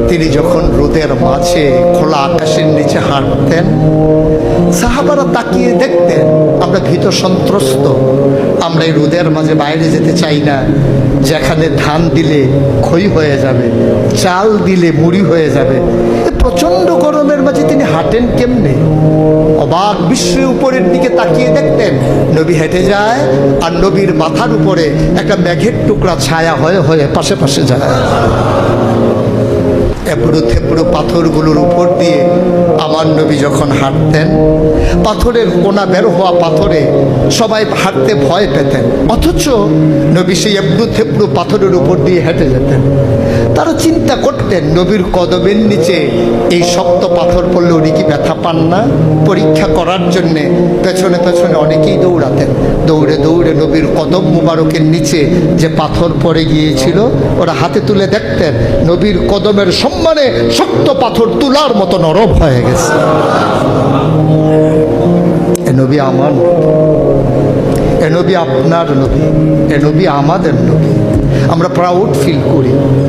তিনি যখন রোদের মাঝে খোলা আকাশের নিচে হাঁটতেন, সাহাবারা তাকিয়ে দেখতেন আমরা ভীত সন্ত্রস্ত, আমরা এই রোদের মাঝে বাইরে যেতে চাই না, যেখানে ধান দিলে খই হয়ে যাবে, চাল দিলে মুড়ি হয়ে যাবে। প্রচন্ড গরমের মাঝে তিনি হাঁটেন কেমনে? অবাক বিশ্বে উপরের দিকে তাকিয়ে দেখতেন নবী হেঁটে যায়, আর নবীর মাথার উপরে একটা মেঘের টুকরা ছায়া হয়ে হয়ে পাশে পাশে যায়। এবড়ো থেবড়ো পাথরগুলোর উপর দিয়ে আমার নবী যখন হাঁটতেন, পাথরের কোনা বের হওয়া পাথরে সবাই হাঁটতে ভয় পেতেন, অথচ নবী সেই এবড়ো থেবড়ো পাথরের উপর দিয়ে হেঁটে যেতেন। তারা চিন্তা করতেন নবীর কদমের নিচে এই শক্ত পাথর পড়লে উনি কি ব্যথা পান না? পরীক্ষা করার জন্যে পেছনে পেছনে অনেকেই দৌড়াতেন। দৌড়ে দৌড়ে নবীর কদম মুবারকের নিচে যে পাথর পড়ে গিয়েছিল ওরা হাতে তুলে দেখতেন নবীর কদমের সম্মানে শক্ত পাথর তুলার মতো নরম হয়ে গেছে। এ নবী আমার, এ নবী আপনার নবী, এ নবী আমাদের নবী। আমরা প্রাউড ফিল করি।